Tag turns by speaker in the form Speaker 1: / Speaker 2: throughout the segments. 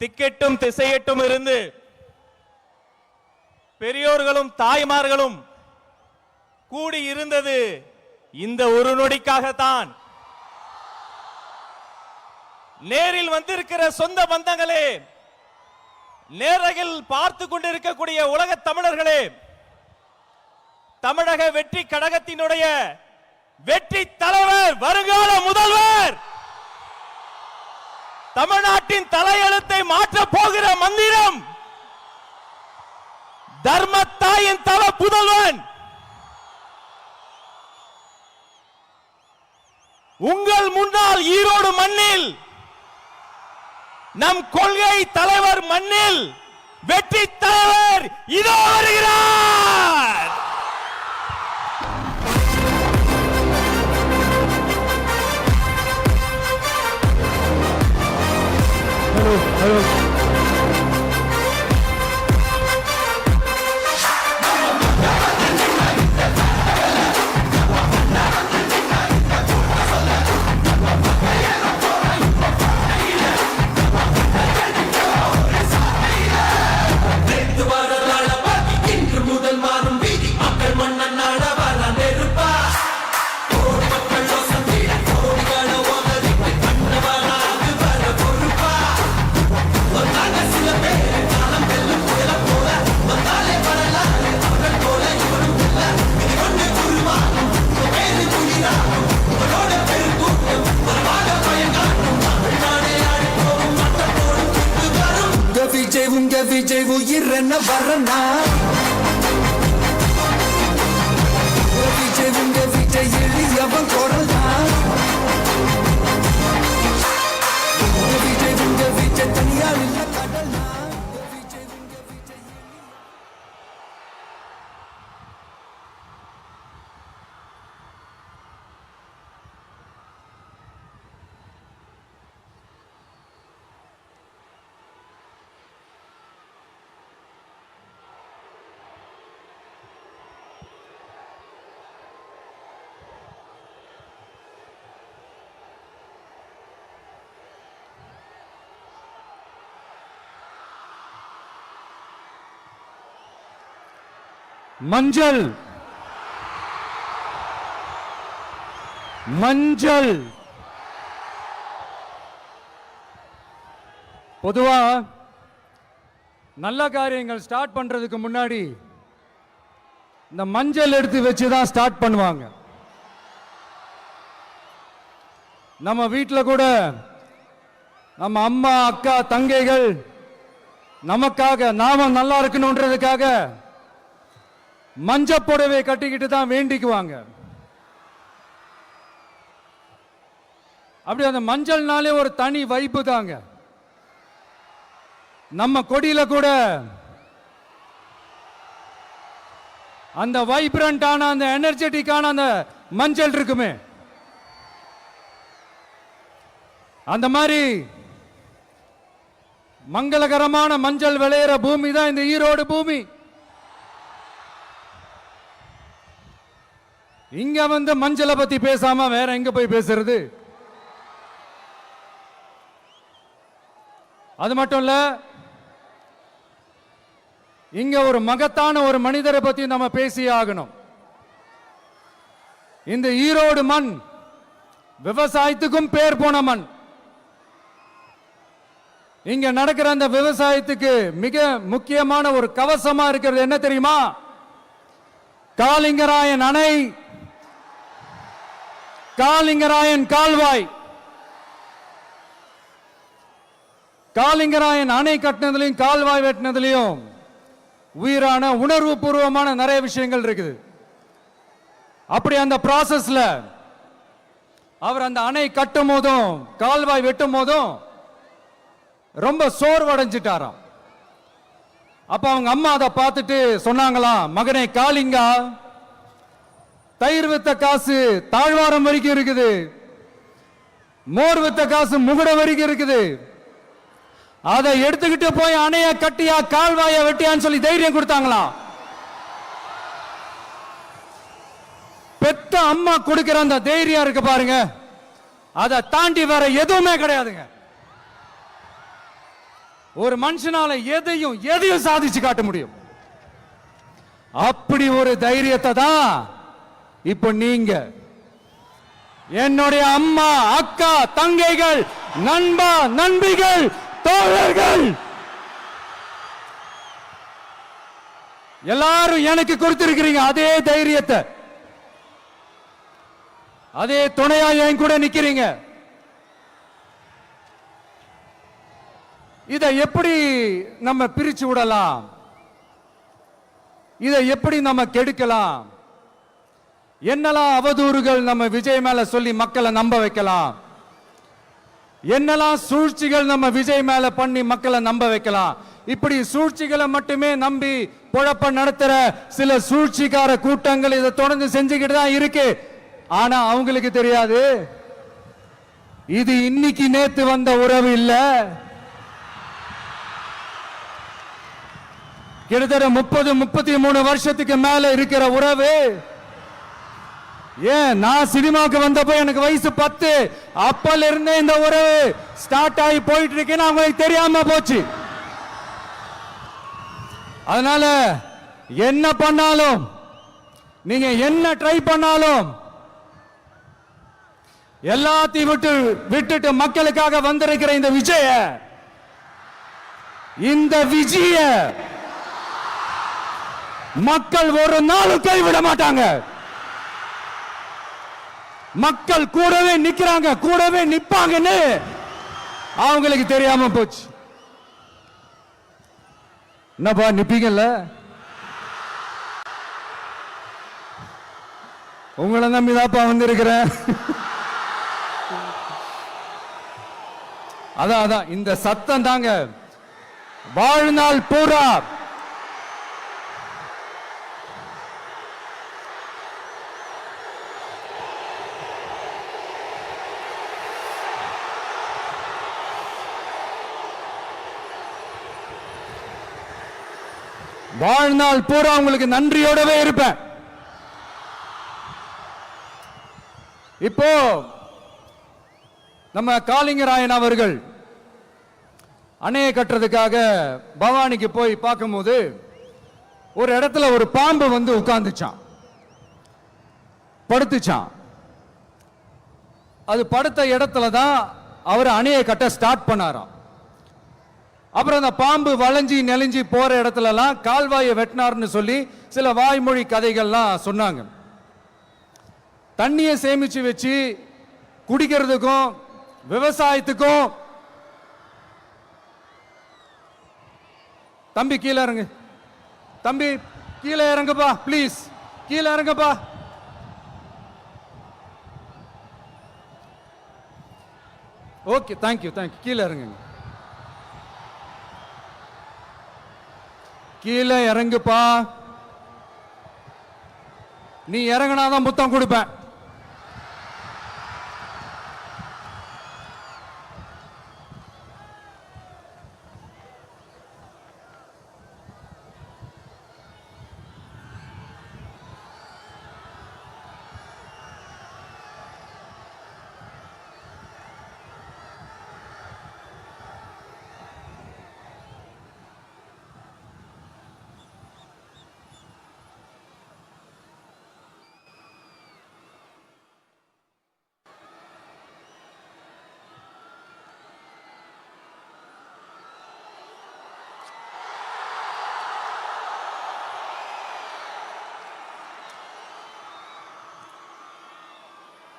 Speaker 1: திக்கெட்டும் திசையெட்டும் இருந்து பெரியோர்களும் தாய்மார்களும் கூடி இருந்தது இந்த ஒரு நொடிக்காகத்தான். நேரில் வந்திருக்கிற சொந்த பந்தங்களே, நேரகில் பார்த்து கொண்டிருக்கக்கூடிய உலக தமிழர்களே, தமிழக வெற்றி கழகத்தினுடைய வெற்றி தலைவர், வருங்கால முதல்வர், தமிழ்நாட்டின் தலையெழுத்தை மாற்ற போகிற மந்திரம், தர்மத்தாயின் தவ புதல்வன், உங்கள் முன்னால் ஈரோடு மண்ணில், நம் கொள்கை தலைவர் மண்ணில் வெற்றி தலைவர் இதோ வருகிறார்.
Speaker 2: Hello. விஜய் உயிர் என்ன வரனா, விஜய் எளியவன் குரல்னா, விஜய் தனியால் இல்ல கடல்னா. மஞ்சள் மஞ்சள் பொதுவா நல்ல காரியங்கள் ஸ்டார்ட் பண்றதுக்கு முன்னாடி இந்த மஞ்சள் எடுத்து வச்சுதான் ஸ்டார்ட் பண்ணுவாங்க. நம்ம வீட்டில் கூட நம்ம அம்மா அக்கா தங்கைகள் நமக்காக நாம நல்லா இருக்கணும்ன்றதுக்காக மஞ்சள் புடவை கட்டிக்கிட்டு தான் வேண்டிக்குவாங்க. அப்படி அந்த மஞ்சள்னாலே ஒரு தனி வைப்பு தாங்க. நம்ம கொடியில கூட அந்த வைப்ரண்டான அந்த எனர்ஜெட்டிக்கான அந்த மஞ்சள் இருக்குமே, அந்த மாதிரி மங்களகரமான மஞ்சள் விளையிற பூமி தான் இந்த ஈரோடு பூமி. இங்க வந்து மஞ்சளை பத்தி பேசாம வேற எங்க போய் பேசுறது? அது மட்டும் இல்ல, இங்க ஒரு மகத்தான ஒரு மனிதரை பத்தி நம்ம பேசி ஆகணும். இந்த ஈரோடு மண் விவசாயத்துக்கும் பேர் போன மண். இங்க நடக்கிற அந்த விவசாயத்துக்கு மிக முக்கியமான ஒரு கவசமா இருக்கிறது என்ன தெரியுமா? காலிங்கராயன் அணை, காலிங்கராயன் கால்வாய். காலிங்கராயன் அணை கட்டினதுலையும் கால்வாய் வெட்டினதுலையும் உயிரான உணர்வு பூர்வமான நிறைய விஷயங்கள் இருக்குது. அப்படி அந்த ப்ராசஸ்ல அவர் அந்த அணை கட்டும் போதும் கால்வாய் வெட்டும் போதும் ரொம்ப சோர்வடைஞ்சிட்டாராம். அப்ப அவங்க அம்மா அதை பார்த்துட்டு சொன்னாங்களாம், மகனே காளிங்கா, தயிர் வித்த காசு தாழ்வாரம் வரைக்கும் இருக்குது, மோர் வித்த காசு முகுடம் வரைக்கும் இருக்குது, அதை எடுத்துக்கிட்டு போய் அணைய கட்டியா கால்வாய வெட்டியான்னு சொல்லி தைரியம் கொடுத்தாங்களாம். பெத்த அம்மா கொடுக்கிற அந்த தைரியம் இருக்கு பாருங்க, அதை தாண்டி வேற எதுவுமே கிடையாதுங்க. ஒரு மனுஷனால எதையும் சாதிச்சு காட்ட முடியும். அப்படி ஒரு தைரியத்தை தான் இப்ப நீங்க என்னுடைய அம்மா, அக்கா, தங்கைகள், நண்பா, நண்பிகள், தோழர்கள் எல்லாரும் எனக்கு கொடுத்திருக்கிறீங்க. அதே தைரியத்தை, அதே துணையா என் கூட நிக்கிறீங்க. இதை எப்படி நம்ம பிரிச்சு விடலாம்? இதை எப்படி நம்ம கெடுக்கலாம்? என்னெல்லாம் அவதூறுகள் நம்ம விஜய் மேல சொல்லி மக்களை நம்ப வைக்கலாம்? என்னெல்லாம் சூழ்ச்சிகள் நம்ம விஜய் மேல பண்ணி மக்களை நம்ப வைக்கலாம்? இப்படி சூழ்ச்சிகளை மட்டுமே நம்பி பொழப்ப நடத்துற சில சூழ்ச்சிக்கார கூட்டங்கள் இதை தொடர்ந்து செஞ்சுக்கிட்டு தான் இருக்கு. ஆனா அவங்களுக்கு தெரியாது, இது இன்னைக்கு நேத்து வந்த உறவு இல்ல. கிட்டத்தட்ட 30-33 வருஷத்துக்கு மேல இருக்கிற உறவு. ஏன், நான் சினிமாக்கு வந்தப்போ எனக்கு வயசு 10. அப்பல இருந்தே இந்த உறவு ஸ்டார்ட் ஆகி போயிட்டு இருக்கேன்னு அவங்களுக்கு தெரியாம போச்சு. அதனால என்ன பண்ணாலும், நீங்க என்ன ட்ரை பண்ணாலும், எல்லாத்தையும் விட்டுட்டு மக்களுக்காக வந்திருக்கிற இந்த விஜய மக்கள் ஒரு நாளும் கைவிட மாட்டாங்க. மக்கள் கூடவே நிக்கிறாங்க, கூடவே நிப்பாங்கன்னு அவங்களுக்கு தெரியாம போச்சு. என்னப்பா நிப்பீங்கல்ல? உங்களை நம்பிதாப்பா வந்திருக்கிறேன். அதான் இந்த சத்தம் தாங்க வாழ்நாள் பூரா உங்களுக்கு நன்றியோடவே இருப்பேன். இப்போ நம்ம காளிங்கராயன் அவர்கள் அணையை கட்டுறதுக்காக பவானிக்கு போய் பார்க்கும்போது ஒரு இடத்துல ஒரு பாம்பு வந்து உட்கார்ந்துச்சான், படுத்துச்சான். அது படுத்த இடத்துல தான் அவர் அணையை கட்ட ஸ்டார்ட் பண்ணாராம். அப்புறம் அந்த பாம்பு வளைஞ்சி நெளிஞ்சி போற இடத்துல எல்லாம் கால்வாயை வெட்டினார்னு சொல்லி சில வாய்மொழி கதைகள்லாம் சொன்னாங்க. தண்ணியை சேமிச்சு வச்சு குடிக்கிறதுக்கும் விவசாயத்துக்கும். தம்பி கீழே இறங்கு, தம்பி கீழே இறங்குப்பா, பிளீஸ் கீழே இறங்குப்பா. ஓகே, தேங்க்யூ கீழே இறங்குங்க, கீழே இறங்குப்பா. நீ இறங்கினாதான் முத்தம் கொடுப்பேன்.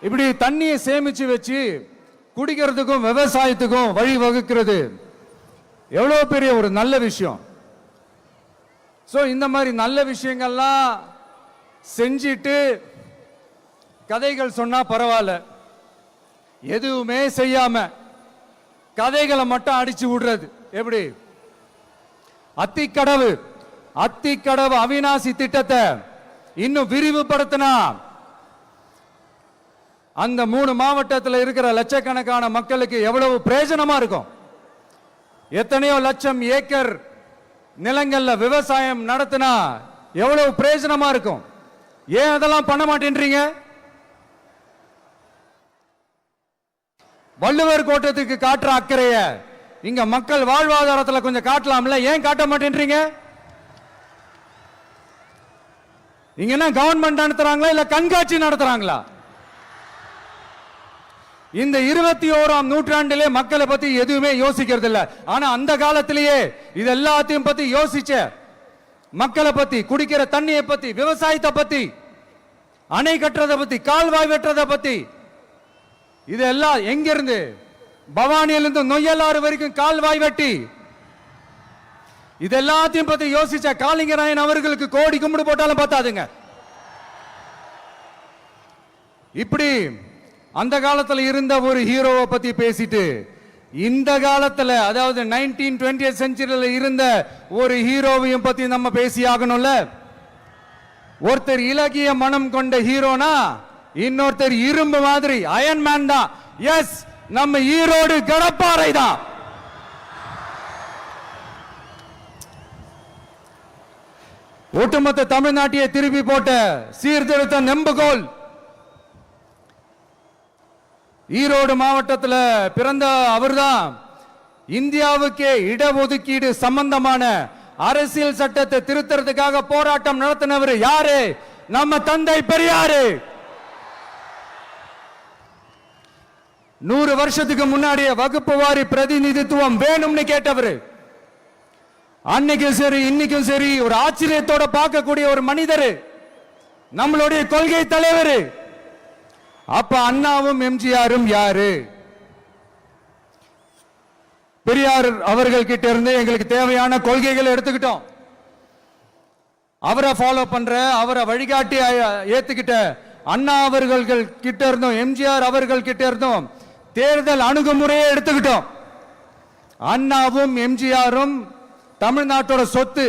Speaker 2: இப்படி தண்ணியை சேமிச்சு வச்சு குடிக்கிறதுக்கும் விவசாயத்துக்கும் வழி வகுக்கிறது எவ்வளவு பெரிய ஒரு நல்ல விஷயம். சோ இந்த மாதிரி நல்ல விஷயங்கள்லாம் செஞ்சிட்டு கதைகள் சொன்னா பரவாயில்ல, எதுவுமே செய்யாம கதைகளை மட்டும் அடிச்சு விடுறது எப்படி? அத்திக்கடவு அவிநாசி திட்டத்தை இன்னும் விரிவுபடுத்தினா அந்த 3 மாவட்டத்தில் இருக்கிற லட்சக்கணக்கான மக்களுக்கு எவ்வளவு பிரயோஜனமா இருக்கும். எத்தனையோ லட்சம் ஏக்கர் நிலங்கள்ல விவசாயம் நடத்தினா எவ்வளவு பிரயோஜனமா இருக்கும். ஏன் அதெல்லாம் பண்ண மாட்டேன்றீங்க? வள்ளுவர் கோட்டத்துக்கு காட்டுற அக்கறைய இங்க மக்கள் வாழ்வாதாரத்தில் கொஞ்சம் காட்டலாம்ல, ஏன் காட்ட மாட்டேன்றீங்க? இங்க என்ன கவர்மெண்ட் நடத்துறாங்களா இல்ல கண்காட்சி நடத்துறாங்களா? இந்த 21ஆம் நூற்றாண்டிலே மக்களை பத்தி எதுவுமே யோசிக்கிறது இல்ல. ஆனா அந்த காலத்திலேயே இது எல்லாத்தையும் பத்தி யோசிச்ச, மக்களை பத்தி, குடிக்கிற தண்ணியை பத்தி, விவசாயத்தை பத்தி, அணை கட்டுறதை பத்தி, கால்வாய் வெட்டுறதை பத்தி, இதெல்லாம் எங்கிருந்து? பவானியிலிருந்து நொய்யலாறு வரைக்கும் கால்வாய் வெட்டி இது எல்லாத்தையும் பத்தி யோசிச்ச காளிங்கராயன் அவர்களுக்கு கோடி கும்பிடு போட்டாலும் பார்த்தாதுங்க. இப்படி அந்த காலத்துல இருந்த ஒரு ஹீரோவை பத்தி பேசிட்டு, இந்த காலத்துல அதாவது 1920th செஞ்சுரியில இருந்த ஒரு ஹீரோவையும் பத்தி நம்ம பேசி ஆகணும்ல. ஒருத்தர் இலகிய மனம் கொண்ட ஹீரோனா, இன்னொருத்தர் இரும்பு மாதிரி அயன் மேன் தான். எஸ், நம்ம ஈரோடு கடப்பாறை தான். ஒட்டுமொத்த தமிழ்நாட்டையே திருப்பி போட்ட சீர்திருத்த நெம்புகோல். ஈரோடு மாவட்டத்தில் பிறந்த அவர்தான். இந்தியாவுக்கே இடஒதுக்கீடு சம்பந்தமான அரசியல் சட்டத்தை திருத்தறதுக்காக போராட்டம் நடத்தினவர் யாரு? நம்ம தந்தை பெரியாரு. 100 வருஷத்துக்கு முன்னாடியே வகுப்பு வாரி பிரதிநிதித்துவம் வேணும்னு கேட்டவர். அன்னைக்கும் சரி இன்னைக்கும் சரி ஒரு ஆச்சரியத்தோட பார்க்கக்கூடிய ஒரு மனிதர், நம்மளுடைய கொள்கை தலைவர். அப்ப அண்ணாவும் எம்ஜிஆரும் யாரு? பெரியார் அவர்கள் கிட்ட இருந்து எங்களுக்கு தேவையான கொள்கைகளை எடுத்துக்கிட்டோம். அவரை ஃபாலோ பண்ற, அவரை வழிகாட்டி ஏத்துக்கிட்ட அண்ணா அவர்கள் கிட்ட இருந்தோம், எம்ஜிஆர் அவர்கள் கிட்ட இருந்தோம் தேர்தல் அணுகுமுறையை எடுத்துக்கிட்டோம். அண்ணாவும் எம்ஜிஆரும் தமிழ்நாட்டோட சொத்து.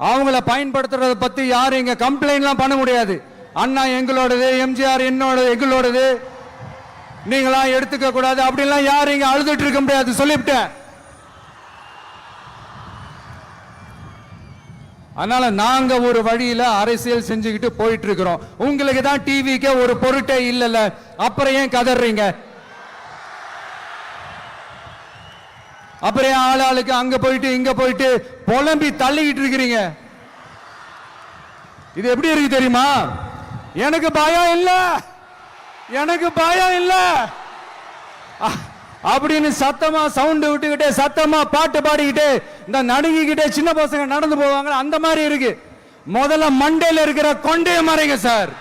Speaker 2: அவங்கள பயன்படுத்துறத பத்தி யாரும் இங்க கம்ப்ளைண்ட்லாம் பண்ண முடியாது. அண்ணா எங்களோடது, எம்ஜிஆர் எங்களோடது, நீங்களா எடுத்துக்க கூடாது அப்படின்லாம் யாரும் இங்க அழுதுட்டு இருக்க முடியாது, சொல்லிவிட்டேன். அதனால நாங்க ஒரு வழியில அரசியல் செஞ்சுக்கிட்டு போயிட்டு இருக்கிறோம். உங்களுக்கு தான் டிவிக்கு ஒரு பொருட்டே இல்லல, அப்புறம் ஏன் கதறீங்க? அப்புறம் ஆளாளுக்கு அங்க போயிட்டு இங்க போயிட்டு புலம்பி தள்ளிக்கிட்டு இருக்கிறீங்க. இது எப்படி இருக்கு தெரியுமா? எனக்கு பயம் இல்ல, எனக்கு பயம் இல்ல அப்படின்னு சத்தமா சவுண்ட் விட்டுக்கிட்டே, சத்தமா பாட்டு பாடிக்கிட்டே, இந்த நடுங்கிக்கிட்டே சின்ன பசங்க நடந்து போவாங்க, அந்த மாதிரி இருக்கு. முதல்ல மண்டையில இருக்கிற கொண்டைய மறைங்க சார்.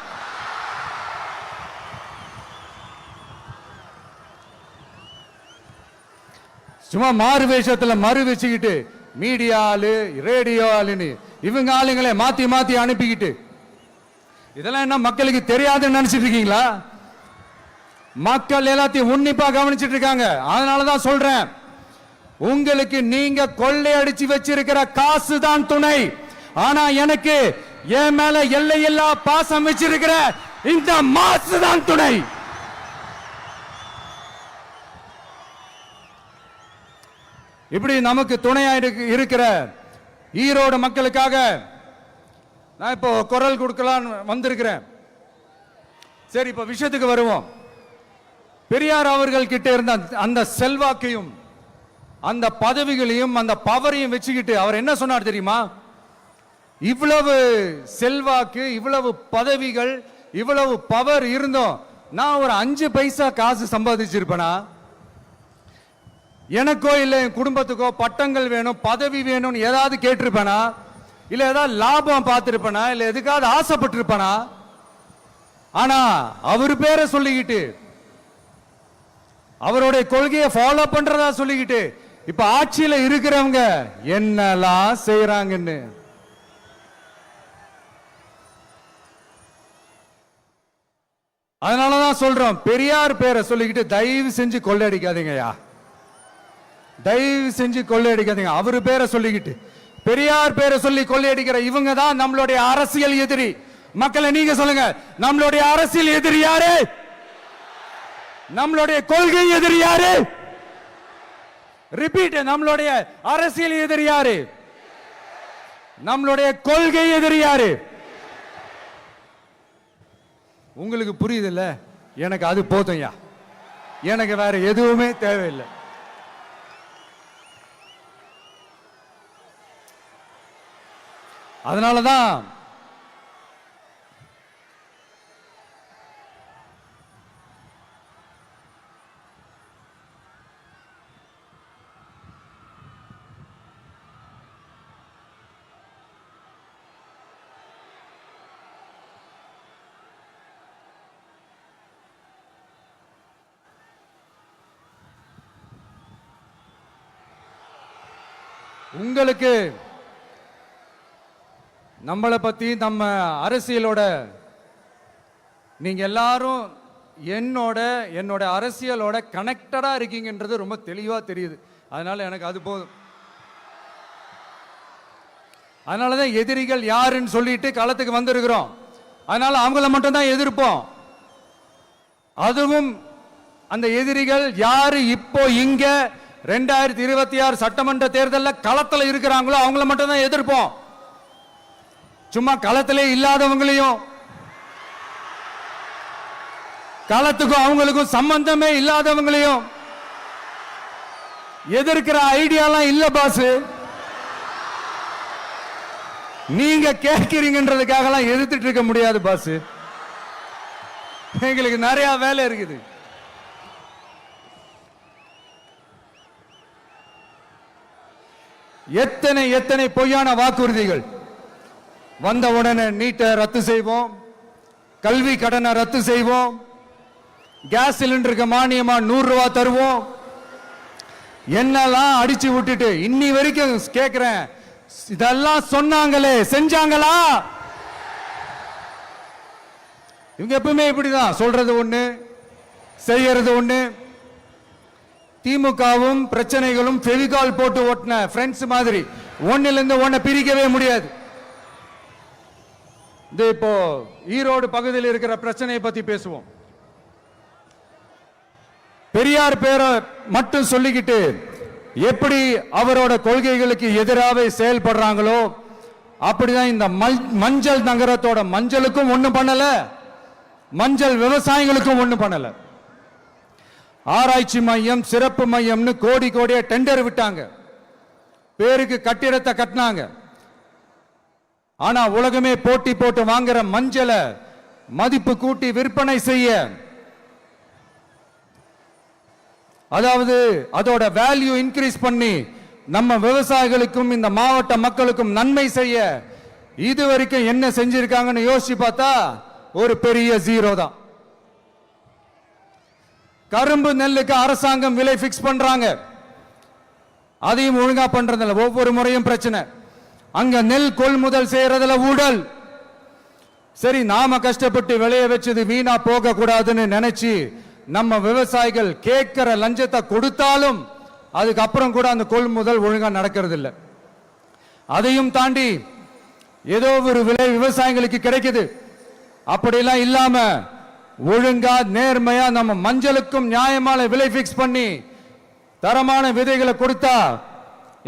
Speaker 2: சும்மா மாறு வேஷத்துல மறு வச்சுக்கிட்டு மீடியா ஆளு, ரேடியோ ஆளுன்னு இவங்க ஆளுங்களே மாத்தி மாத்தி அனுப்பிக்கிட்டு, இதெல்லாம் என்ன மக்களுக்கு தெரியாதுன்னு நினைச்சிட்டு இருக்கீங்களா? மக்கள் எல்லாத்தையும் உன்னிப்பா கவனிச்சிட்டு இருக்காங்க. அதனாலதான் சொல்றேன், உங்களுக்கு நீங்க கொள்ளையடிச்சு வச்சிருக்கிற காசு தான் துணை. ஆனா எனக்கு என் மேல எல்லையில்லா பாசம் வச்சிருக்கிற இந்த மாசு தான் துணை. இப்படி நமக்கு துணையா இருக்கிற ஈரோடு மக்களுக்காக நான் இப்போ குரல் கொடுக்கலாம் வந்திருக்கிறேன். சரி, இப்ப விஷயத்துக்கு வருவோம். பெரியார் அவர்கள் கிட்ட இருந்த அந்த செல்வாக்கையும் அந்த பதவிகளையும் அந்த பவரையும் வச்சுக்கிட்டு அவர் என்ன சொன்னார் தெரியுமா? இவ்வளவு செல்வாக்கு, இவ்வளவு பதவிகள், இவ்வளவு பவர் இருந்தோம் நான் ஒரு 5 பைசா காசு சம்பாதிச்சிருப்பேனா? எனக்கோ இல்ல என் குடும்பத்துக்கோ பட்டங்கள் வேணும், பதவி வேணும்னு ஏதாவது கேட்டிருப்பேனா? இல்ல ஏதாவது லாபம் பார்த்திருப்பேனா? இல்ல எதுக்காவது ஆசைப்பட்டிருப்பேனா? ஆனா அவர் பேரை சொல்லிக்கிட்டு, அவருடைய கொள்கையை ஃபாலோ பண்றதா சொல்லிக்கிட்டு இப்ப ஆட்சியில இருக்கிறவங்க என்னெல்லாம் செய்யறாங்கன்னு அதனாலதான் சொல்றோம், பெரியார் பேரை சொல்லிக்கிட்டு தயவு செஞ்சு கொள்ளையடிக்காதீங்கயா, தயவு செஞ்சு கொள்ளையடிக்காதீங்க. அவரு பேரை சொல்லிக்கிட்டு, பெரியார் பேரை சொல்லி கொள்ளையடிக்கிற இவங்க தான் நம்மளுடைய அரசியல் எதிரி. மக்களை நீங்க சொல்லுங்க, நம்மளுடைய அரசியல் எதிரி யாரு? நம்மளுடைய கொள்கை எதிரி யாரு? ரிப்பீட், நம்மளுடைய அரசியல் எதிரி யாரு? நம்மளுடைய கொள்கை எதிரி யாரு? உங்களுக்கு புரியுது இல்ல? எனக்கு அது போதும்யா, எனக்கு வேற எதுவுமே தேவையில்லை. அதனாலதான் உங்களுக்கு நம்மளை பத்தி நம்ம அரசியலோட நீங்க எல்லாரும் என்னோட அரசியலோட கனெக்டடா இருக்கீங்கன்றது ரொம்ப தெளிவா தெரியுது. அதனால எனக்கு அது போதும். அதனாலதான் எதிரிகள் யாருன்னு சொல்லிட்டு களத்துக்கு வந்திருக்கிறோம். அதனால அவங்கள மட்டும் தான் எதிர்ப்போம். அதுவும் அந்த எதிரிகள் யாரு இப்போ இங்க 2026 சட்டமன்ற தேர்தலில் களத்தில் இருக்கிறாங்களோ அவங்கள மட்டும் தான் எதிர்ப்போம். சும்மா களத்திலே இல்லாதவங்களையும் களத்துக்கும் அவங்களுக்கும் சம்பந்தமே இல்லாதவங்களையும் எதிர்க்கிற ஐடியாலாம் இல்ல பாஸ். நீங்க கேட்கிறீங்கன்றதுக்காக எதிர்த்துட்டு இருக்க முடியாது பாஸ். எங்களுக்கு நிறைய வேலை இருக்குது. எத்தனை பொய்யான வாக்குறுதிகள். வந்த உடனே நீட்டை ரத்து செய்வோம், கல்வி கடனை ரத்து செய்வோம், கேஸ் சிலிண்டருக்கு மானியமா 100 ரூபாய் தருவோம், என்னெல்லாம் அடிச்சு விட்டுட்டு இன்னி வரைக்கும் கேட்கிறேன், இதெல்லாம் சொன்னாங்களே செஞ்சாங்களா? இவங்க எப்பவுமே இப்படிதான், சொல்றது ஒண்ணு செய்யறது ஒண்ணு. திமுகவும் பிரச்சனைகளும் ஃபெவிகால் போட்டு ஓட்டின ஃப்ரெண்ட்ஸ் மாதிரி ஒன்னிலிருந்து ஒன்ன பிரிக்கவே முடியாது. இப்போ ஈரோடு பகுதியில் இருக்கிற பிரச்சனையை பத்தி பேசுவோம். பெரியார் பேரை மட்டும் சொல்லிக்கிட்டு எப்படி அவரோட கொள்கைகளுக்கு எதிராக செயல்படுறாங்களோ அப்படிதான் இந்த மஞ்சள் நகரத்தோட மஞ்சளுக்கும் ஒண்ணும் பண்ணல, மஞ்சள் விவசாயிகளுக்கும் ஒண்ணும் பண்ணல. ஆராய்ச்சி மையம், சிறப்பு மையம்னு கோடியா டெண்டர் விட்டாங்க, பேருக்கு கட்டிடத்தை கட்டினாங்க. ஆனா உலகமே போட்டி போட்டு வாங்குற மஞ்சளை மதிப்பு கூட்டி விற்பனை செய்ய, அதாவது அதோட வேல்யூ இன்க்ரீஸ் பண்ணி நம்ம விவசாயிகளுக்கும் இந்த மாவட்ட மக்களுக்கும் நன்மை செய்ய இதுவரைக்கும் என்ன செஞ்சிருக்காங்கன்னு யோசிச்சு பார்த்தா ஒரு பெரிய ஜீரோ தான். கரும்பு நெல்லுக்கு அரசாங்கம் விலை பிக்ஸ் பண்றாங்க, அதையும் ஒழுங்கா பண்றதில்ல. ஒவ்வொரு முறையும் பிரச்சனை. அங்க நெல் கொள்முதல் செய்யறதுல ஊழல். சரி, நாம கஷ்டப்பட்டு விளைய வச்சது வீணா போக கூடாதுன்னு நினைச்சு நம்ம விவசாயிகள் கேட்கிற லஞ்சத்தை கொடுத்தாலும் அதுக்கப்புறம் கூட அந்த கொள்முதல் ஒழுங்கா நடக்கிறது இல்லை. அதையும் தாண்டி ஏதோ ஒரு விலை விவசாயிகளுக்கு கிடைக்குது. அப்படிலாம் இல்லாம ஒழுங்கா நேர்மையா நம்ம மஞ்சளுக்கும் நியாயமான விலை பிக்ஸ் பண்ணி தரமான விதைகளை கொடுத்தா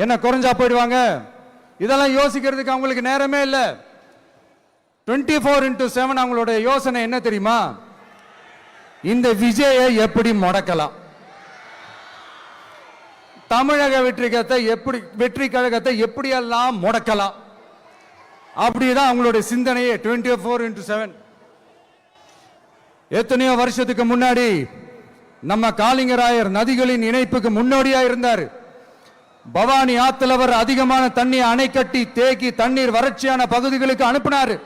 Speaker 2: என்ன குறைஞ்சா போயிடுவாங்க? இதெல்லாம் யோசிக்கிறதுக்கு அவங்களுக்கு நேரமே இல்லை. 24x7 அவங்களோட யோசனை என்ன தெரியுமா? இந்த விஜயை எப்படி முடக்கலாம், தமிழக வெற்றி கழகத்தை எப்படியெல்லாம் முடக்கலாம், அப்படிதான் அவங்களுடைய சிந்தனையே 24x7. எத்தனையோ வருஷத்துக்கு முன்னாடி நம்ம காளிங்கராயர் நதிகளின் இணைப்புக்கு முன்னோடியா இருந்தார். பவானி ஆத்துல வர அதிகமான தண்ணி அணை கட்டி தேக்கி தண்ணீர் வறட்சியான பகுதிகளுக்கு அனுப்பினாரு.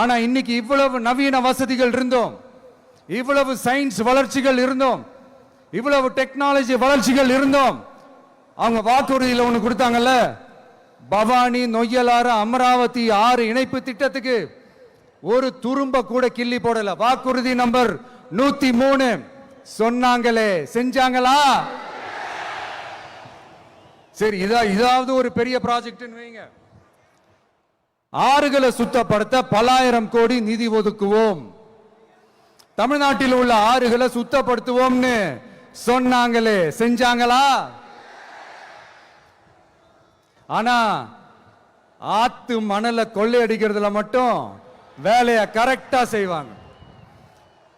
Speaker 2: ஆனா இன்னைக்கு இவ்வளவு நவீன வசதிகள் இருந்தோம், இவ்வளவு சயின்ஸ் வளர்ச்சிகள் இருந்தோம், இவ்வளவு டெக்னாலஜி வளர்ச்சிகள் இருந்தோம், அவங்க வாக்குறுதியில் ஒண்ணு கொடுத்தாங்கல்ல, பவானி நொய்யலாறு அமராவதி 6 இணைப்பு திட்டத்துக்கு ஒரு துரும்ப கூட கிள்ளி போடல. வாக்குறுதி நம்பர் 103 சொன்னாங்களே செஞ்சாங்களா? சரி, இதாவது ஒரு பெரிய ப்ராஜெக்ட் வைங்க. ஆறுகளை சுத்தப்படுத்த பல ஆயிரம் கோடி நிதி ஒதுக்குவோம், தமிழ்நாட்டில் உள்ள ஆறுகளை சுத்தப்படுத்துவோம்னு சொன்னாங்களே செஞ்சாங்களா? ஆனா ஆத்து மணலை கொள்ளையடிக்கிறதுல மட்டும் வேலையை கரெக்டா செய்வாங்க.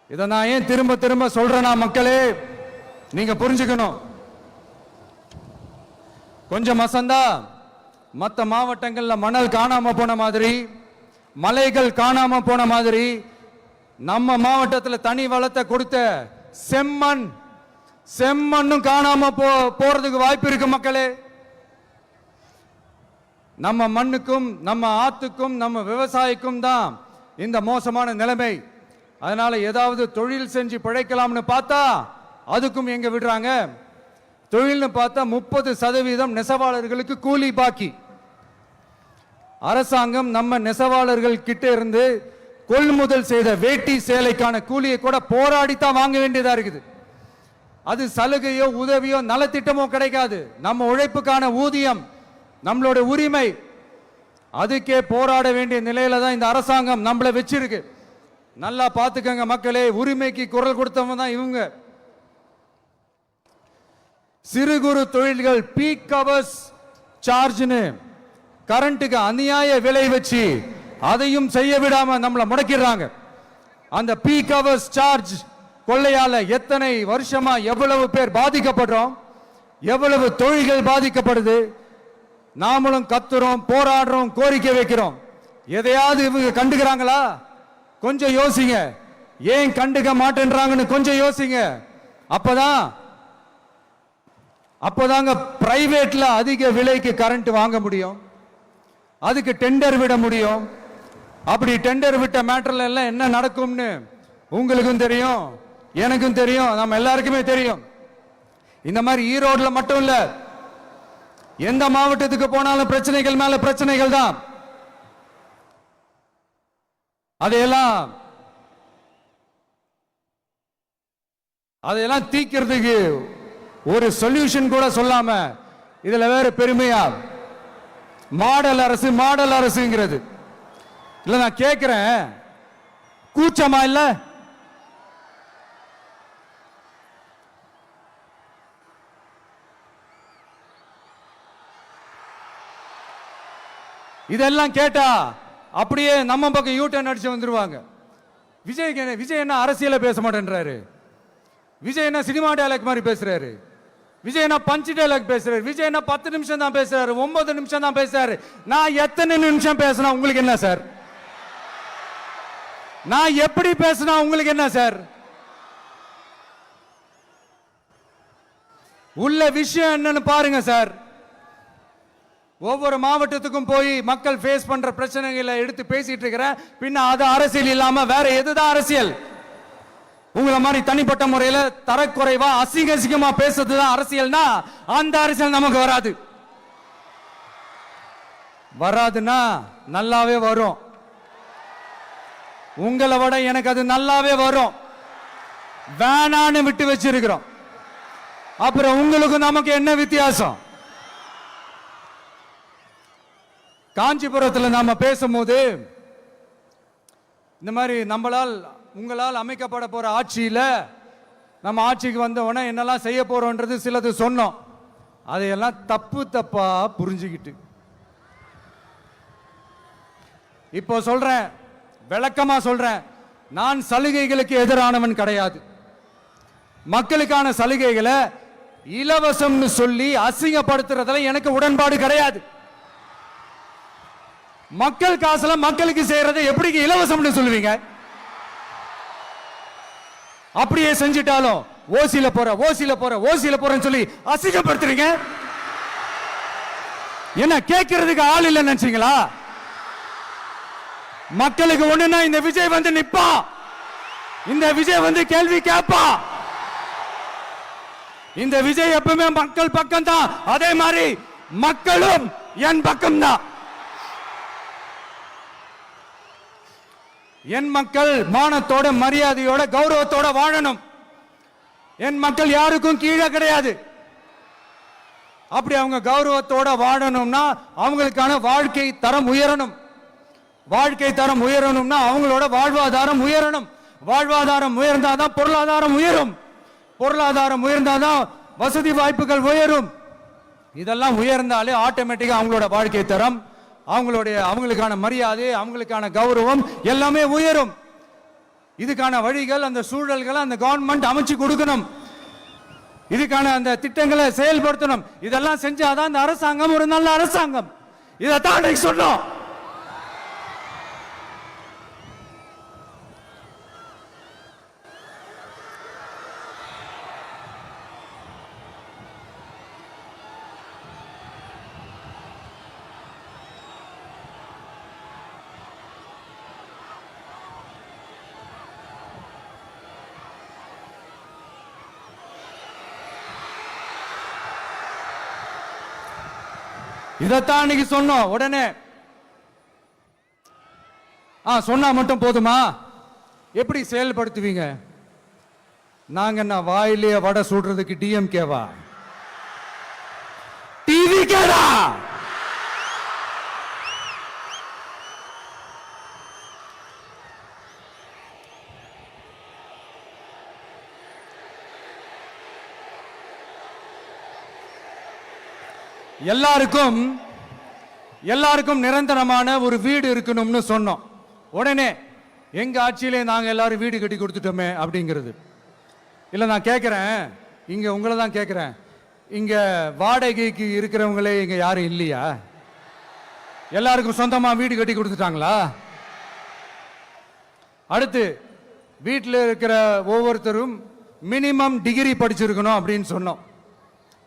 Speaker 2: இதை நான் ஏன் திரும்ப திரும்ப சொல்றேன்னா, மக்களே நீங்க புரிஞ்சுக்கணும். கொஞ்சம் மசந்தா மற்ற மாவட்டங்கள்ல மணல் காணாம போன மாதிரி, மலைகள் காணாம போன மாதிரி, நம்ம மாவட்டத்தில் தனி வளத்தை கொடுத்த செம்மண்ணும் காணாம போறதுக்கு வாய்ப்பு இருக்கு மக்களே. நம்ம மண்ணுக்கும் நம்ம ஆத்துக்கும் நம்ம விவசாயிக்கும் தான் இந்த மோசமான நிலைமை. அதனால ஏதாவது தொழில் செஞ்சு பிழைக்கலாம்னு பார்த்தா அதுக்கும் எங்க விடுறாங்க. தொழில்னு பார்த்தா 30% நெசவாளர்களுக்கு கூலி பாக்கி. அரசாங்கம் நம்ம நெசவாளர்கள் கிட்ட இருந்து கொள்முதல் செய்த வேட்டி சேலைக்கான கூலியை கூட போராடித்தான் வாங்க வேண்டியதா இருக்குது. அது சலுகையோ உதவியோ நலத்திட்டமோ கிடைக்காது. நம்ம உழைப்புக்கான ஊதியம், நம்மளோட உரிமை, அதுக்கே போராட வேண்டிய நிலையில தான் இந்த அரசாங்கம் நம்மள வச்சிருக்கு. நல்லா பார்த்துக்கங்க மக்களே, உரிமைக்கு குரல் கொடுத்தவங்க தான் இவங்க. சிறு குறு தொழில்கள் பீக் ஹவர்ஸ் சார்ஜ்னு கரண்ட்டுக்கு அநியாய விலை வச்சு அதையும் செய்ய விடாம நம்மளை முடக்கிறாங்க. அந்த பீக் ஹவர்ஸ் சார்ஜ் கொள்ளையால எத்தனை வருஷமா எவ்வளவு பேர் பாதிக்கப்படுறோம், எவ்வளவு தொழில்கள் பாதிக்கப்படுது. நாமளும் கத்துறோம், போராடுறோம், கோரிக்கை வைக்கிறோம். எதையாவது இவங்க கண்டுக்கிறாங்களா? கொஞ்சம் யோசிங்க. ஏன் கண்டுக்க மாட்டேன்றாங்கன்னு கொஞ்சம் யோசிங்க. அப்பதாங்க பிரைவேட்ல அதிக விலைக்கு கரண்ட் வாங்க முடியும், அதுக்கு டெண்டர் விட முடியும். அப்படி டெண்டர் விட்ட மேட்டர்ல எல்லாம் என்ன நடக்கும்னு உங்களுக்கும் தெரியும், எனக்கும் தெரியும், நம்ம எல்லாருக்குமே தெரியும். இந்த மாதிரி ஈரோட்ல மட்டும் இல்ல, எந்த மாவட்டத்துக்கு போனாலும் பிரச்சனைகள் மேல பிரச்சனைகள் தான். அதையெல்லாம் தீக்கிறதுக்கு ஒரு சொல்யூஷன் கூட சொல்லாம இதுல வேற பெருமையா மாடல் அரசுங்கிறது இல்ல. நான் கேட்கிறேன், கூச்சமா இல்ல? இதெல்லாம் கேட்டா அப்படியே நம்ம பக்கம் யூட்டர்ன் அடிச்சு வந்துருவாங்க. விஜய் என்ன அரசியல பேச மாட்டேன்றாரு, விஜய் என்ன சினிமா டயலாக் மாதிரி பேசுறாரு, விஜய் என்ன பஞ்ச் டயலாக் பேசுறாரு, விஜய் என்ன 10 நிமிஷம் தான் பேசுறாரு, 9 நிமிஷம் தான் பேசுறாரு. நான் எத்தனை நிமிஷம் பேசினா உங்களுக்கு என்ன சார்? நான் எப்படி பேசினா உங்களுக்கு என்ன சார்? உள்ள விஷயம் என்னன்னு பாருங்க சார். ஒவ்வொரு மாவட்டத்துக்கும் போய் மக்கள் ஃபேஸ் பண்ற பிரச்சனைகளை எடுத்து பேசிட்டு இருக்கிறேன். பின்ன அது அரசியல் இல்லாம வேற எதுதான் அரசியல்? உங்களை மாதிரி தனிப்பட்ட முறையில தரக்குறைவா அசிங்கமா பேசுறதுதான் அரசியல்னா அந்த அரசியல் நமக்கு வராதுன்னா நல்லாவே வரும். உங்களை விட எனக்கு அது நல்லாவே வரும். வேணான்னு விட்டு வச்சிருக்கிறோம். அப்புறம் உங்களுக்கு நமக்கு என்ன வித்தியாசம்? காஞ்சிபுரத்தில் நாம பேசும்போது இந்த மாதிரி உங்களால் அமைக்கப்பட போற ஆட்சியில நம்ம ஆட்சிக்கு வந்த உடனே என்னெல்லாம் செய்ய போறோம்ன்றது சிலது சொன்னோம். அதையெல்லாம் தப்பா புரிஞ்சுக்கிட்டு இப்போ சொல்றேன், விளக்கமா சொல்றேன். நான் சலுகைகளுக்கு எதிரானவன் கிடையாது. மக்களுக்கான சலுகைகளை இலவசம்னு சொல்லி அசிங்கப்படுத்துறதுல எனக்கு உடன்பாடு கிடையாது. மக்கள் காசுல மக்களுக்கு செய்யறதை எப்படி இலவசம்னு சொல்லுவீங்க? அப்படியே செஞ்சிட்டாலும் ஓசில போறேன்னு சொல்லி அசிங்கப்படுத்துறீங்க. என்ன கேட்கறதுக்கு ஆள் இல்லைன்னு நினைச்சீங்களா? மக்களுக்கு ஒண்ணுன்னா இந்த விஜய் வந்து நிப்பா, இந்த விஜய் வந்து கேள்வி கேட்பா. இந்த விஜய் எப்பவுமே மக்கள் பக்கம் தான், அதே மாதிரி மக்களும் என் பக்கம் தான். என் மக்கள் மானத்தோட மரியாதையோட கௌரவத்தோட வாழணும். என் மக்கள் யாருக்கும் கீழே கிடையாது. அப்படி அவங்க கௌரவத்தோட வாழணும்னா அவங்களுக்கான வாழ்க்கை தரம் உயரணும். வாழ்க்கை தரம் உயரணும்னா அவங்களோட வாழ்வாதாரம் உயரணும். வாழ்வாதாரம் உயர்ந்தாதான் பொருளாதாரம் உயரும். பொருளாதாரம் உயர்ந்தாதான் வசதி வாய்ப்புகள் உயரும். இதெல்லாம் உயர்ந்தாலே ஆட்டோமேட்டிக்கா அவங்களோட வாழ்க்கை தரம், அவங்களுக்கான மரியாதை, அவங்களுக்கான கௌரவம் எல்லாமே உயரும். இதுக்கான வழிகள், அந்த சூழல்களை அந்த கவர்மெண்ட் அமைச்சு கொடுக்கணும். இதுக்கான அந்த திட்டங்களை செயல்படுத்தணும். இதெல்லாம் செஞ்சாதான் அந்த அரசாங்கம் ஒரு நல்ல அரசாங்கம். இதைத்தான் அன்னைக்கு சொன்னோம். இதைத்தான் அன்னைக்கு சொன்னோம். உடனே சொன்னா மட்டும் போதுமா, எப்படி செயல்படுத்துவீங்க? நாங்க என்ன வாயிலேயே வடை சுடுறதுக்கு டிஎம்கேவா, டிவி கேடா? எல்லாருக்கும் நிரந்தரமான ஒரு வீடு இருக்கணும்னு சொன்னோம். உடனே எங்க ஆட்சியிலே நாங்க எல்லாரும் வீடு கட்டி கொடுத்துட்டோமே அப்படிங்கிறது இல்ல. நான் கேட்கிறேன், இங்க உங்களை தான் கேட்கிறேன், இங்க வாடகைக்கு இருக்கிறவங்களே இங்க யாரும் இல்லையா? எல்லாருக்கும் சொந்தமா வீடு கட்டி கொடுத்துட்டாங்களா? அடுத்து வீட்டில் இருக்கிற ஒவ்வொருத்தரும் மினிமம் டிகிரி படிச்சிருக்கணும் அப்படின்னு சொன்னோம்.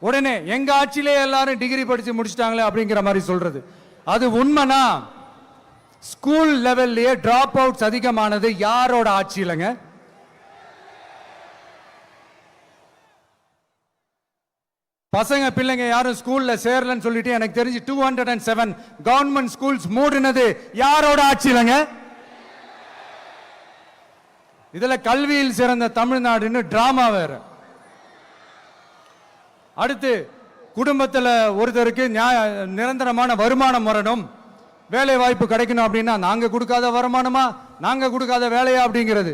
Speaker 2: உடனே எங்க ஆட்சியிலே எல்லாரும் டிகிரி படிச்சு முடிச்சிட்டாங்களே அப்படிங்கிற மாதிரி சொல்றது அது உண்மைனா? ஸ்கூல் லெவல்லையே டிராப் அவுட்ஸ் அதிகமானது யாரோட ஆட்சியிலங்க? பசங்க பிள்ளைங்க யாரும் ஸ்கூல்ல சேரலன்னு சொல்லிட்டு எனக்கு தெரிஞ்சு 207 கவர்மெண்ட் ஸ்கூல்ஸ் மூடினது யாரோட ஆட்சியிலங்க? இதுல கல்வியில் சிறந்த தமிழ்நாடுன்னு டிராமா வேற. அடுத்து குடும்பத்தில் ஒருத்தருக்கு நிரந்தரமான வருமானம் வரணும், வேலை வாய்ப்பு கிடைக்கணும் அப்படின்னா நாங்க கொடுக்காத வருமானமா, நாங்க கொடுக்காத வேலையா அப்படிங்கிறது.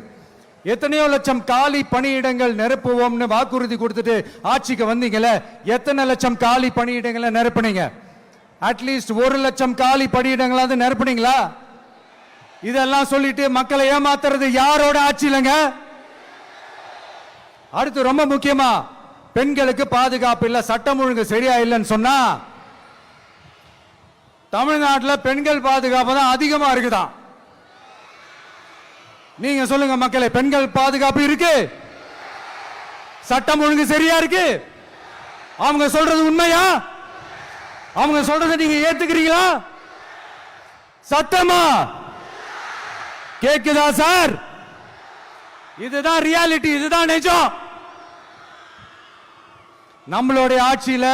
Speaker 2: எத்தனையோ லட்சம் காலி பணியிடங்கள் நிரப்புவோம்னு வாக்குறுதி கொடுத்துட்டு ஆட்சிக்கு வந்தீங்கல்ல, எத்தனை லட்சம் காலி பணியிடங்களை நிரப்புனீங்க? அட்லீஸ்ட் 1 லட்சம் காலி பணியிடங்களாவது நிரப்புனீங்களா? இதெல்லாம் சொல்லிட்டு மக்களை ஏமாத்துறது யாரோட ஆட்சியிலங்க? அடுத்து ரொம்ப முக்கியமா, பெண்களுக்கு பாதுகாப்பு இல்ல, சட்டம் ஒழுங்கு சரியா இல்லைன்னு சொன்னா தமிழ்நாட்டில் பெண்கள் பாதுகாப்பு தான் அதிகமா இருக்குதான். நீங்க சொல்லுங்க மக்களே, பெண்கள் பாதுகாப்பு இருக்கு, சட்டம் ஒழுங்கு சரியா இருக்கு? அவங்க சொல்றது உண்மையா? அவங்க சொல்றதை நீங்க ஏத்துக்கிறீங்களா? சத்தமா கேக்குதா சார்? இதுதான் ரியாலிட்டி, இதுதான் நிஜம். நம்மளுடைய ஆட்சியில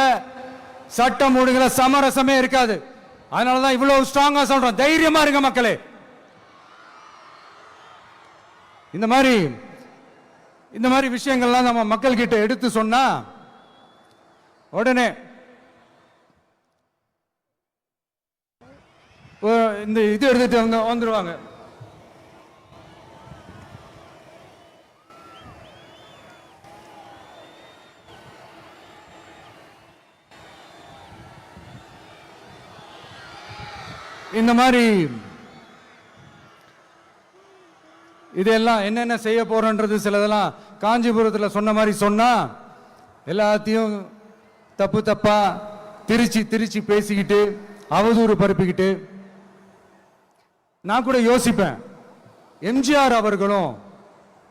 Speaker 2: சட்டம் ஒழுங்குல சமரசமே இருக்காது. அதனாலதான் இவ்வளவு ஸ்ட்ராங்கா சொல்றோம், தைரியமா இருங்க மக்களே. இந்த மாதிரி விஷயங்கள்லாம் நம்ம மக்கள் கிட்ட எடுத்து சொன்னா உடனே இந்த இது எடுத்துட்டு வந்துருவாங்க. இந்த மாதிரி இதெல்லாம் என்னென்ன செய்ய போறோன்றது சிலதெல்லாம் காஞ்சிபுரத்தில் சொன்ன மாதிரி சொன்னா எல்லாத்தையும் தப்பா திருச்சி பேசிக்கிட்டு அவதூறு பரப்பிக்கிட்டு. நான் கூட யோசிப்பேன், எம்ஜிஆர் அவர்களும்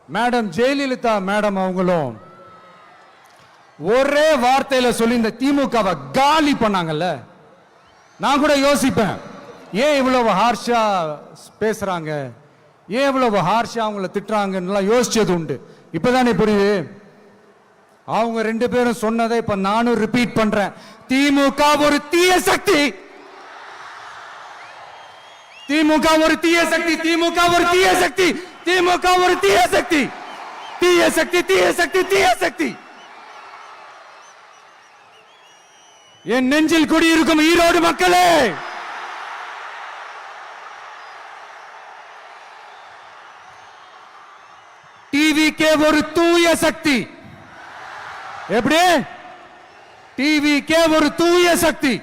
Speaker 2: மேடம் ஜெயலலிதா மேடம் அவங்களும் ஒரே வார்த்தையில சொல்லி இந்த திமுகவை காலி பண்ணாங்கல்ல. நான் கூட யோசிப்பேன், ஏன் இவ்வளவு ஹார்ஷா பேசுறாங்க, ஏன் இவ்வளவு ஹார்ஷா அவங்கள திட்டுறாங்கன்னு யோசிச்சது உண்டு. இப்பதானே புரியுது. அவங்க 2 பேரும் சொன்னதை இப்ப நானும் ரிப்பீட் பண்றேன். திமுக ஒரு தீய சக்தி, திமுக ஒரு தீய சக்தி, திமுக ஒரு தீய சக்தி, திமுக ஒரு தீய சக்தி, தீய சக்தி, தீய சக்தி, தீய சக்தி. என் நெஞ்சில் குடியிருக்கும் ஈரோடு மக்களே, டிவிகே ஒரு தூய சக்தி. எப்படி? டிவிகே ஒரு தூய சக்தி.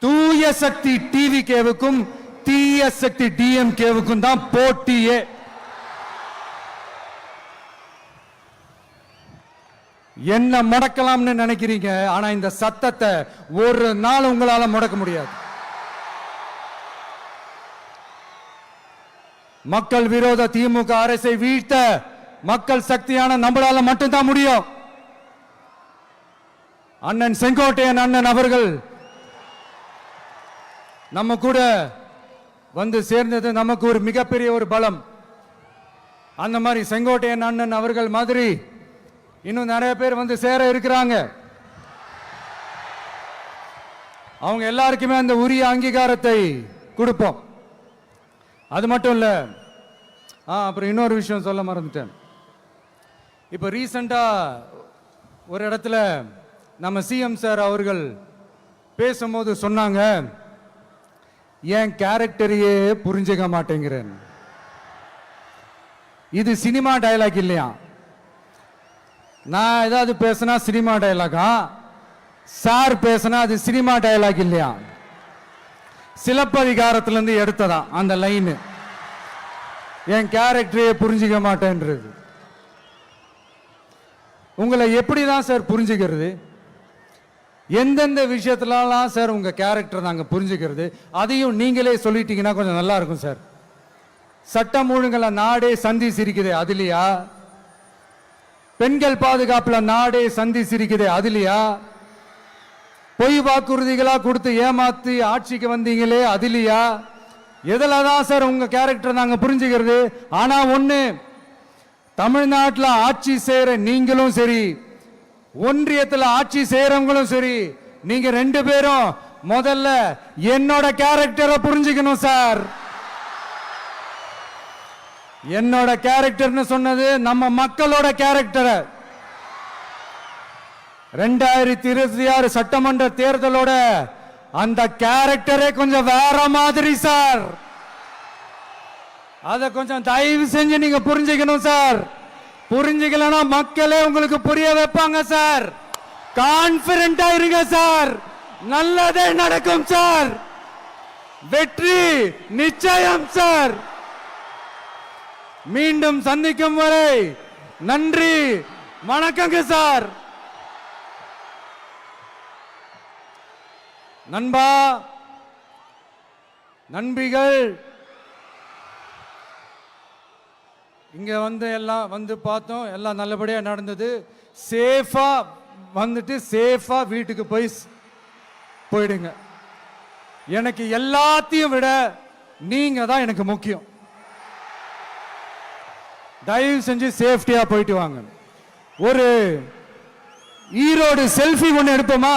Speaker 2: தூய சக்தி டிவிகேவுக்கும் தீய சக்தி டிஎம்கேவுக்கும் தான் போட்டியே. என்ன முடக்கலாம்னு நினைக்கிறீங்க, ஆனா இந்த சத்தத்தை ஒரு நாள் உங்களால முடக்க முடியாது. மக்கள் விரோத திமுக அரசை வீழ்த்த மக்கள் சக்தியான நம்மளால மட்டும்தான் முடியும். அண்ணன் செங்கோட்டையன் அண்ணன் அவர்கள் நம்ம கூட வந்து சேர்ந்தது நமக்கு ஒரு மிகப்பெரிய ஒரு பலம். அந்த மாதிரி செங்கோட்டையன் அண்ணன் அவர்கள் மாதிரி இன்னும் நிறைய பேர் வந்து சேர இருக்கிறாங்க. அவங்க எல்லாருக்குமே அந்த உரிய அங்கீகாரத்தை கொடுப்போம். அது மட்டும் இல்ல, அப்புறம் இன்னொரு விஷயம் சொல்ல மறந்துட்டேன். இப்போ ரீசண்டா ஒரு இடத்துல நம்ம சிஎம் சார் அவர்கள் பேசும்போது சொன்னாங்க, என் கேரக்டரையே புரிஞ்சுக்க மாட்டேங்கிறேன். இது சினிமா டயலாக் இல்லையா? நான் ஏதாவது பேசினா சினிமா டயலாகா? சார் பேசினா அது சினிமா டயலாக் இல்லையா? சிலப்பதிகாரத்திலிருந்து எடுத்ததான் அந்த லைன். என் கேரக்டரையே புரிஞ்சுக்க மாட்டேன்றது. உங்களை எப்படிதான் சார் புரிஞ்சுக்கிறது? எந்தெந்த விஷயத்துலலாம் சார் உங்க கேரக்டர் நாங்க புரிஞ்சுக்கிறது? அதையும் நீங்களே சொல்லிட்டீங்கன்னா கொஞ்சம் நல்லா இருக்கும் சார். சட்டம் ஒழுங்குல நாடே சந்தி சிரிக்குது, அதுலயா? பெண்கள் பாதுகாப்புல நாடே சந்தி சிரிக்குது, அதுலயா? பொய் வாக்குறுதிகளா கொடுத்து ஏமாத்தி ஆட்சிக்கு வந்தீங்களே, அதுலயா? எதுலதான் சார் உங்க கேரக்டர் நாங்க புரிஞ்சுக்கிறது? ஆனா ஒண்ணு, தமிழ்நாட்டில் ஆட்சி செய்யற நீங்களும் சரி, ஒன்றியத்தில் ஆட்சி செய்யறவங்களும் சரி, நீங்க ரெண்டு பேரும் முதல்ல என்னோட கேரக்டரை புரிஞ்சுக்கணும் சார். என்னோட கேரக்டர்னு சொன்னது நம்ம மக்களோட கேரக்டரை. 2026 சட்டமன்ற தேர்தலோட அந்த கேரக்டரே கொஞ்சம் வேற மாதிரி சார். அதை கொஞ்சம் தயவு செஞ்சு நீங்க புரிஞ்சுக்கணும் சார். புரிஞ்சுக்கலன்னா மக்களே உங்களுக்கு புரிய வைப்பாங்க சார். கான்பிடென்டா இருங்க சார், நல்லதே நடக்கும் சார். வெற்றி நிச்சயம் சார். மீண்டும் சந்திக்கும் வரை நன்றி, வணக்கங்க சார். நண்பா, நண்பிகள், இங்க வந்து எல்லாம் வந்து பார்த்தோம், எல்லாம் நல்லபடியா நடந்தது. சேஃபா வந்துட்டு சேஃபா வீட்டுக்கு போயிடுங்க. எனக்கு எல்லாத்தையும் விட நீங்க தான் எனக்கு முக்கியம். தயவு செஞ்சு சேஃப்டியா போயிட்டு வாங்க. ஒரு ஈரோடு செல்ஃபி ஒன்று எடுப்போமா?